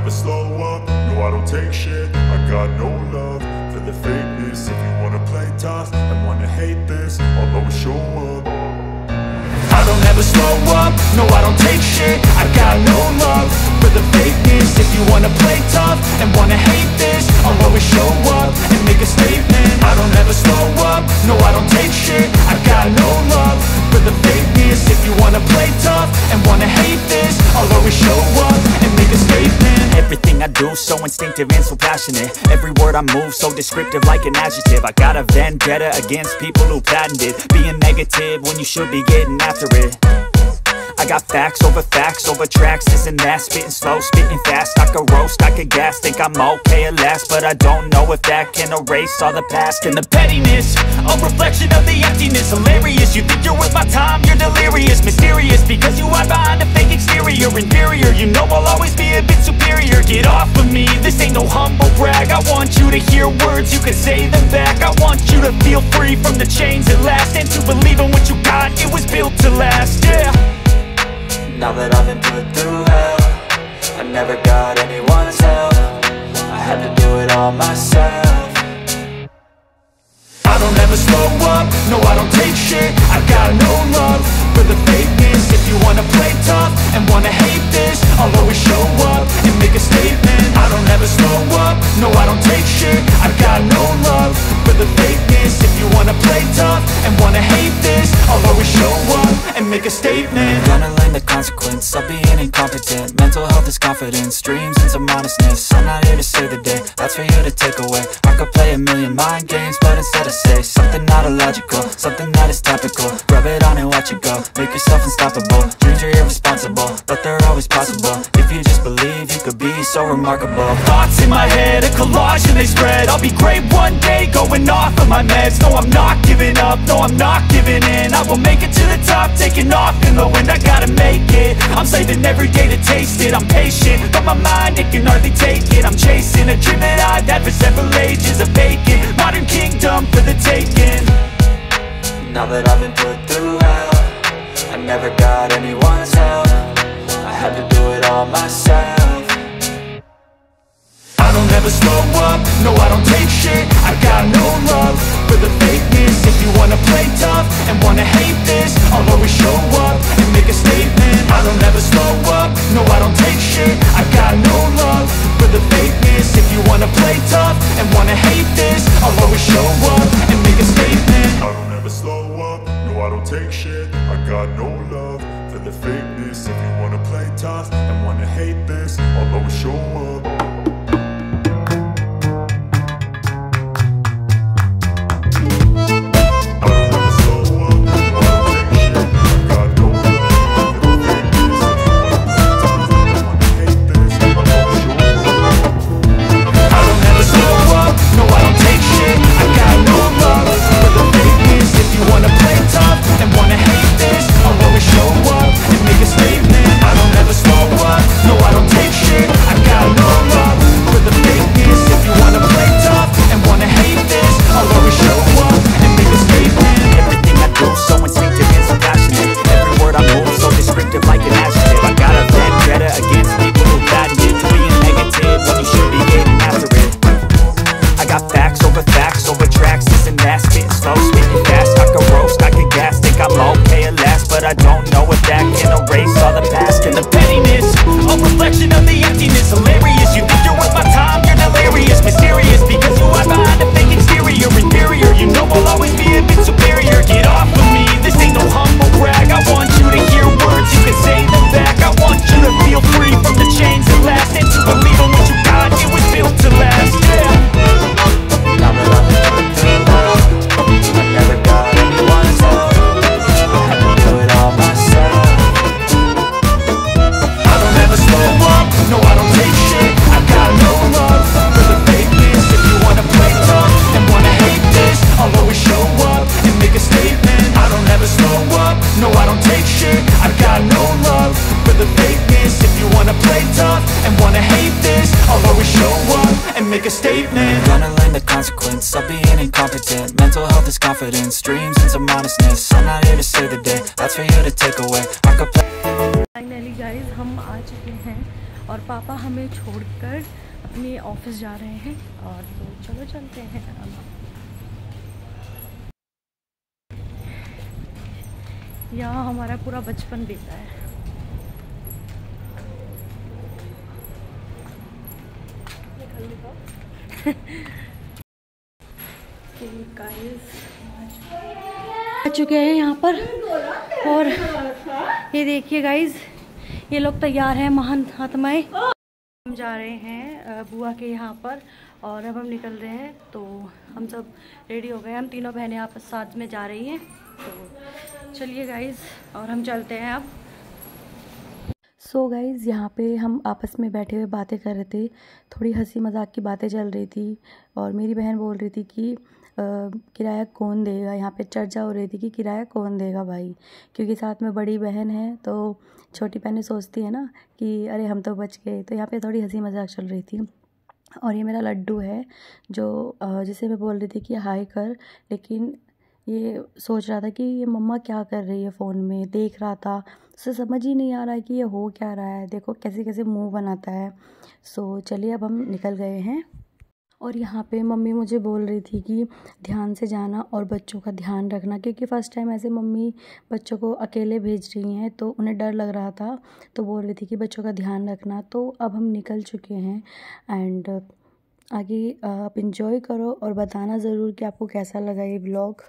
never slow up, no I don't take shit. I got no love for the fakeness. If you wanna play tough and wanna hate this, I'll always show up. I don't ever slow up, no I don't take shit. I got no love for the fakeness. If you wanna play tough and wanna hate this, I'll always show up and make a statement. I don't ever slow up, no I don't take shit. I got no love for the fakeness. If you wanna play tough and wanna hate this, I'll always show up and make a statement. Everything I do so instinctive and so passionate. Every word I move so descriptive like an adjective. I got a vendetta against people who patented being negative when you should be getting after it. I got facts over tracks, this and that. Spitting slow, spitting fast. I could roast, I could gas. Think I'm okay at last, but I don't know if that can erase all the past. And the pettiness, a reflection of the emptiness. Hilarious, you think you're worth my time, you're delirious. Mysterious, because you hide behind a fake exterior. Inferior, you know I'll always be a bit superior. Get off of me, this ain't no humble brag. I want you to hear words, you can say them back. I want you to feel free from the chains at last, and to believe in what you got, it was built to last, yeah. Now that I've been put through hell, I never got anyone's help. I had to do it all myself. I don't ever slow up, no I don't take shit. I got no love for the fakeness. If you wanna play tough and wanna hate this, I'll always show up and make a statement. I don't ever slow up, no I don't take shit. I got no love for the fakeness. If you wanna play tough and wanna hate this, I'll always show up and make a statement. Gonna learn the consequence of being incompetent. Mental health is confidence, dreams and some honestness. I'm not here to save the day, that's for you to take away. I could play a million mind games, but instead I say something not illogical, something that is topical. Rub it on and watch it go, make yourself unstoppable. Dreams are irresponsible, but they're always possible. If you just believe, you could be so remarkable. Thoughts in my head, a collage and they spread. I'll be great one day, going off of my meds. No, I'm not giving up, no, I'm not giving in. I will make it to the top, taking off in the wind. I gotta make it, I'm saving every day to taste it. I'm patient, but my mind, it can hardly take it. I'm chasing a dream that I've had for several ages. A vacant, modern kingdom for the taking. Now that I've been put through hell, I never got anyone's help. I had to do it all myself. I don't ever slow up, no I don't take shit. I got no love for the fakeness. If you wanna play tough and wanna hate this, I'll always show up and make a statement. I don't ever slow up, no I don't take shit. I got no love for the fakeness. If you wanna play tough and wanna hate this, I'll always show up and make a statement. I don't ever slow up, no I don't take shit. I got no love for the fakeness. If you wanna play tough and wanna hate this, I'll always show up. I don't know if that can erase all the past. And the pettiness, a reflection of the emptiness. Hilarious, you think you're worth my time, you're delirious. Mysterious, because you hide behind a fake exterior. Inferior, you know I'll always be a bit superior. Get off of me, this ain't no humble brag. I want you to hear words, you can say them back. I want you to feel free from the chains that last, and to believe in what you got, it was built to last, yeah. Now that I've been put through hell, I never got anyone's help. I had to do it all myself. I don't ever slow up, no I don't take shit. I got no love for the fakeness. If you wanna play tough and wanna hate this, I'll always show up and make a statement. I don't ever slow up, no I don't take shit. I got no love for the fakeness. If you wanna play tough and wanna hate this, I'll always show up and make a statement. Gonna learn the consequence of being incompetent. Mental health is confidence, dreams and some honestness. I'm not here to save the day, that's for you to take away. I could play. Finally guys हम आ चुके हैं और पापा हमें छोड़कर अपने office जा रहे हैं। और तो चलो चलते हैं। यहाँ हमारा पूरा बचपन बीता है। आ चुके हैं यहाँ पर। और ये देखिए गाइज, ये लोग तैयार हैं महान आत्माएं। हम जा रहे हैं बुआ के यहाँ पर और अब हम निकल रहे हैं। तो हम सब रेडी हो गए, हम तीनों बहनें आपस साथ में जा रही हैं। तो चलिए गाइज, और हम चलते हैं अब। सो गाइज़, यहाँ पे हम आपस में बैठे हुए बातें कर रहे थे, थोड़ी हंसी मजाक की बातें चल रही थी। और मेरी बहन बोल रही थी कि किराया कौन देगा। यहाँ पे चर्चा हो रही थी कि किराया कौन देगा भाई, क्योंकि साथ में बड़ी बहन है तो छोटी बहनें सोचती है ना कि अरे हम तो बच गए। तो यहाँ पे थोड़ी हंसी मजाक चल रही थी। और ये मेरा लड्डू है जो जिसे मैं बोल रही थी कि हाय कर, लेकिन ये सोच रहा था कि ये मम्मा क्या कर रही है, फ़ोन में देख रहा था। उसे समझ ही नहीं आ रहा है कि ये हो क्या रहा है। देखो कैसे कैसे मुंह बनाता है। सो चलिए अब हम निकल गए हैं। और यहाँ पे मम्मी मुझे बोल रही थी कि ध्यान से जाना और बच्चों का ध्यान रखना, क्योंकि फ़र्स्ट टाइम ऐसे मम्मी बच्चों को अकेले भेज रही हैं तो उन्हें डर लग रहा था। तो बोल रही थी कि बच्चों का ध्यान रखना। तो अब हम निकल चुके हैं एंड आगे आप इंजॉय करो और बताना ज़रूर कि आपको कैसा लगा ये व्लॉग।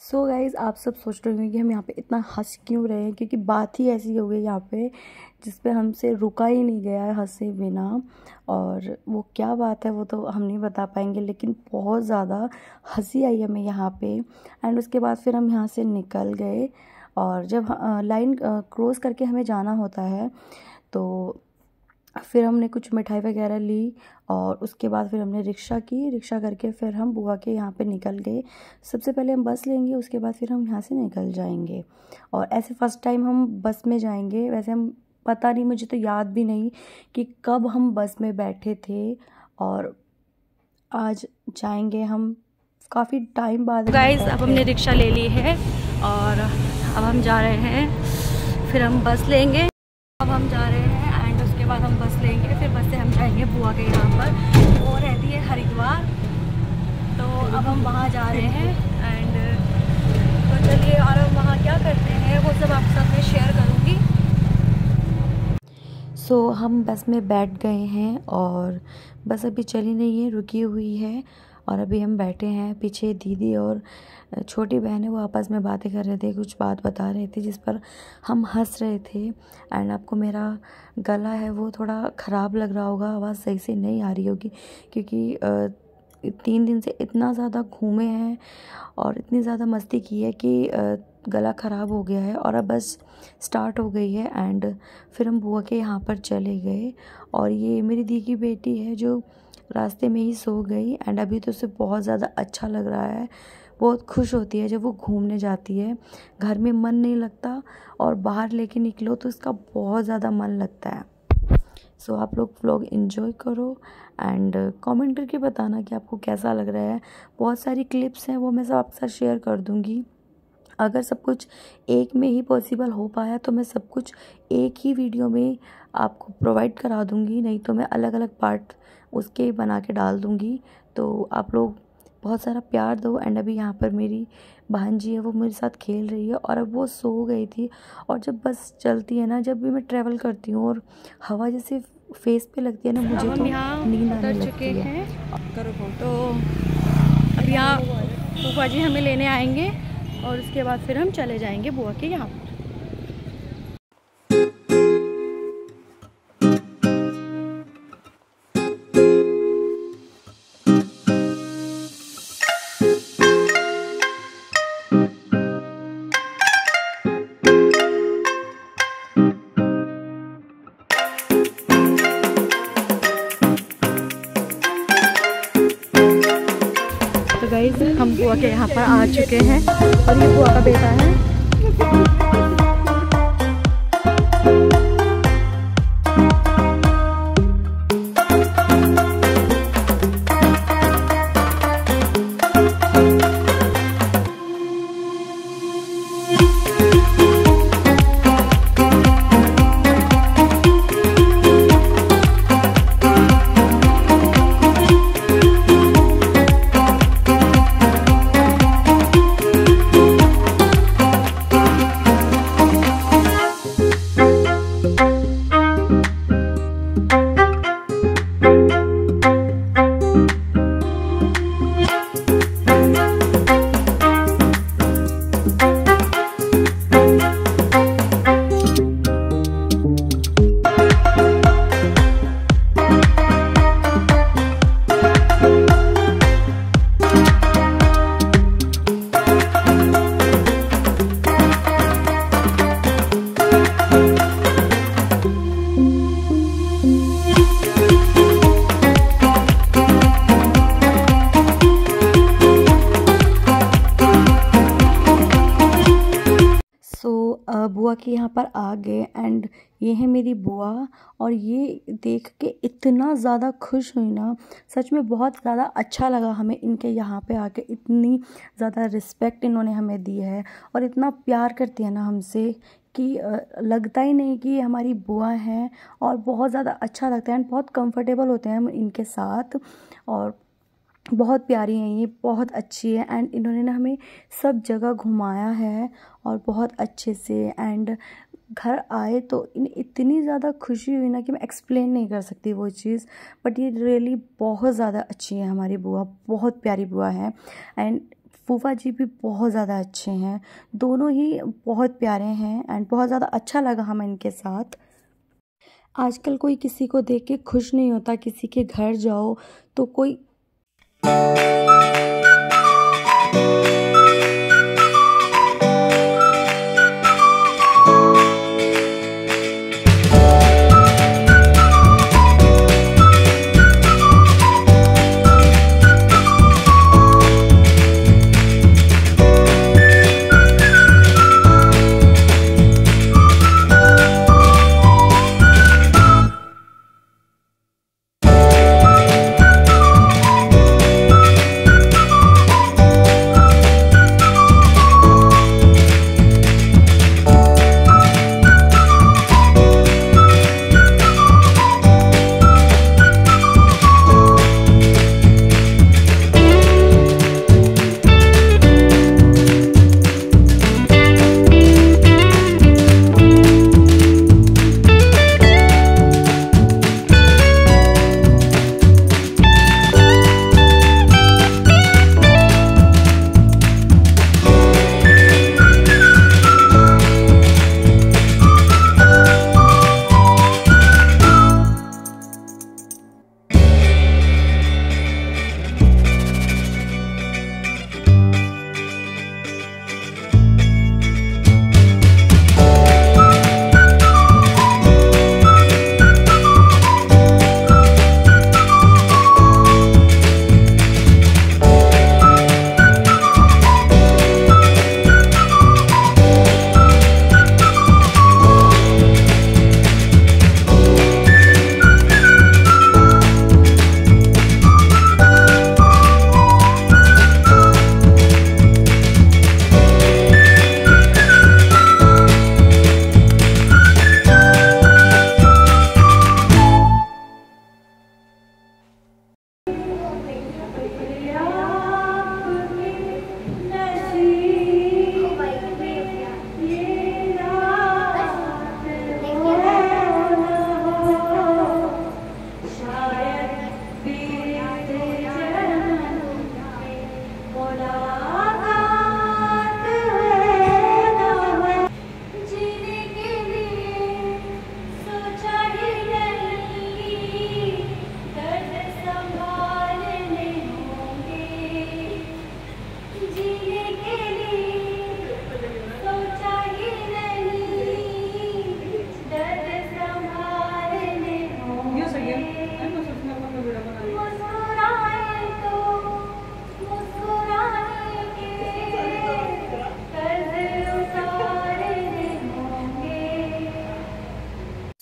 सो गाइज़, आप सब सोच रहे होंगे कि हम यहाँ पे इतना हंस क्यों रहे हैं, क्योंकि बात ही ऐसी हो गई यहाँ पे जिस पे हमसे रुका ही नहीं गया है हंसे बिना। और वो क्या बात है वो तो हम नहीं बता पाएंगे, लेकिन बहुत ज़्यादा हंसी आई हमें यहाँ पे। एंड उसके बाद फिर हम यहाँ से निकल गए। और जब लाइन क्रॉस करके हमें जाना होता है तो फिर हमने कुछ मिठाई वगैरह ली और उसके बाद फिर हमने रिक्शा करके फिर हम बुआ के यहाँ पे निकल गए। सबसे पहले हम बस लेंगे, उसके बाद फिर हम यहाँ से निकल जाएंगे। और ऐसे फ़र्स्ट टाइम हम बस में जाएंगे। वैसे हम पता नहीं, मुझे तो याद भी नहीं कि कब हम बस में बैठे थे। और आज जाएंगे हम काफ़ी टाइम बाद। गाइस, अब हमने रिक्शा ले ली है और अब हम जा रहे हैं। फिर हम बस लेंगे। अब हम जा रहे हैं एंड उसके बाद हम बस लेंगे। फिर बस से हम जाएंगे बुआ के यहाँ पर, वो रहती है हरिद्वार। तो अब हम वहाँ जा रहे हैं एंड तो चलिए, और हम वहाँ क्या करते हैं वो सब आपके साथ में शेयर करूँगी। सो हम बस में बैठ गए हैं और बस अभी चली नहीं है, रुकी हुई है। और अभी हम बैठे हैं। पीछे दीदी और छोटी बहन है, वो आपस में बातें कर रहे थे, कुछ बात बता रहे थे जिस पर हम हंस रहे थे। एंड आपको मेरा गला है वो थोड़ा ख़राब लग रहा होगा, आवाज़ सही से नहीं आ रही होगी, क्योंकि 3 दिन से इतना ज़्यादा घूमे हैं और इतनी ज़्यादा मस्ती की है कि गला ख़राब हो गया है। और अब बस स्टार्ट हो गई है एंड फिर हम बुआ के यहाँ पर चले गए। और ये मेरी दी की बेटी है जो रास्ते में ही सो गई एंड अभी तो उसे बहुत ज़्यादा अच्छा लग रहा है। बहुत खुश होती है जब वो घूमने जाती है। घर में मन नहीं लगता और बाहर लेके निकलो तो इसका बहुत ज़्यादा मन लगता है। सो आप लोग व्लॉग एंजॉय करो एंड कमेंट करके बताना कि आपको कैसा लग रहा है। बहुत सारी क्लिप्स हैं, वो मैं सब आपके साथ शेयर कर दूँगी। अगर सब कुछ एक में ही पॉसिबल हो पाया तो मैं सब कुछ एक ही वीडियो में आपको प्रोवाइड करा दूँगी, नहीं तो मैं अलग अलग पार्ट उसके बना के डाल दूँगी। तो आप लोग बहुत सारा प्यार दो। एंड अभी यहाँ पर मेरी बहन जी है वो मेरे साथ खेल रही है और अब वो सो गई थी। और जब बस चलती है ना, जब भी मैं ट्रैवल करती हूँ और हवा जैसे फेस पे लगती है ना, मुझे तो नींद आने लगती है। तो अब यहाँ फूफा जी हमें लेने आएंगे और उसके बाद फिर हम चले जाएंगे बुआ के यहाँ पर। गाइस हम बुआ के यहाँ पर आ चुके हैं और ये बुआ का बेटा है। बुआ के यहाँ पर आ गए एंड ये है मेरी बुआ। और ये देख के इतना ज़्यादा खुश हुई ना, सच में बहुत ज़्यादा अच्छा लगा हमें इनके यहाँ पे आके। इतनी ज़्यादा रिस्पेक्ट इन्होंने हमें दी है और इतना प्यार करती है ना हमसे कि लगता ही नहीं कि हमारी बुआ हैं। और बहुत ज़्यादा अच्छा लगता है एंड बहुत कंफर्टेबल होते हैं हम इनके साथ। और बहुत प्यारी हैं ये, बहुत अच्छी है एंड इन्होंने ना हमें सब जगह घुमाया है और बहुत अच्छे से। एंड घर आए तो इतनी ज़्यादा खुशी हुई ना कि मैं एक्सप्लेन नहीं कर सकती वो चीज़। बट ये रियली बहुत ज़्यादा अच्छी है हमारी बुआ, बहुत प्यारी बुआ है। एंड फूफा जी भी बहुत ज़्यादा अच्छे हैं, दोनों ही बहुत प्यारे हैं एंड बहुत ज़्यादा अच्छा लगा हमें इनके साथ। आजकल कोई किसी को देख के खुश नहीं होता, किसी के घर जाओ तो कोई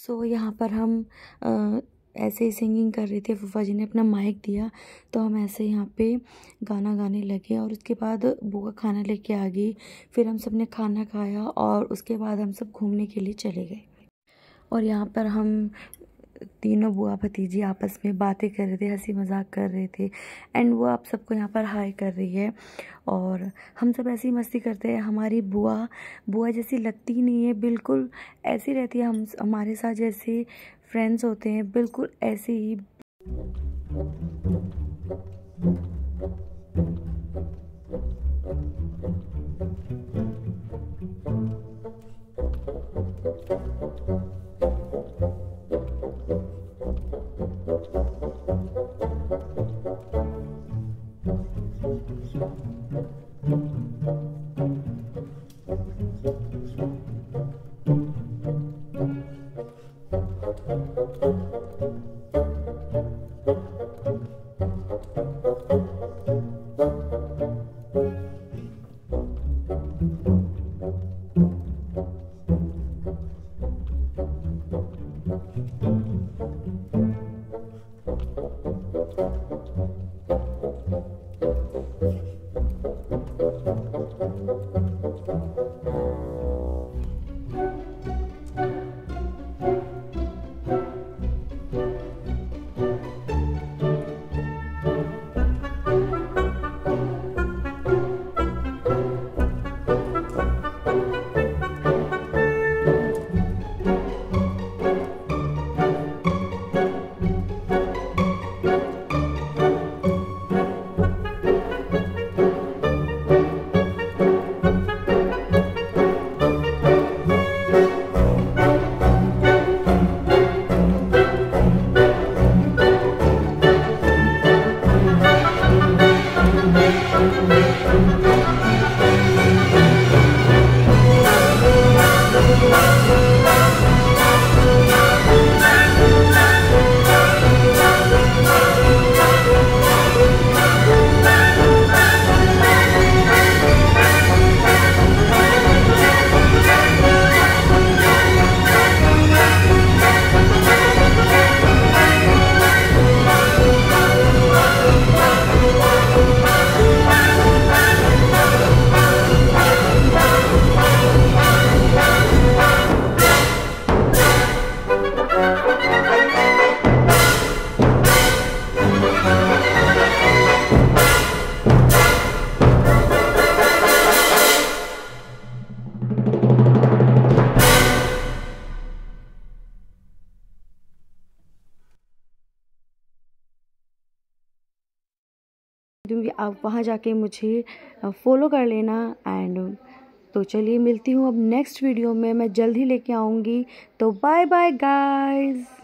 सो यहाँ पर हम ऐसे ही सिंगिंग कर रही थी। फूफा जी ने अपना माइक दिया तो हम ऐसे यहाँ पे गाना गाने लगे और उसके बाद बुआ खाना लेके आ गई। फिर हम सब ने खाना खाया और उसके बाद हम सब घूमने के लिए चले गए। और यहाँ पर हम तीनों बुआ भतीजी आपस में बातें कर रहे थे, हंसी मजाक कर रहे थे। एंड वो आप सबको यहाँ पर हाय कर रही है और हम सब ऐसी मस्ती करते हैं। हमारी बुआ जैसी लगती ही नहीं है, बिल्कुल ऐसी रहती है हम हमारे साथ जैसे फ्रेंड्स होते हैं, बिल्कुल ऐसे ही। आप वहाँ जाके मुझे फॉलो कर लेना। एंड तो चलिए मिलती हूँ अब नेक्स्ट वीडियो में, मैं जल्द ही लेके आऊँगी। तो बाय बाय गाइस।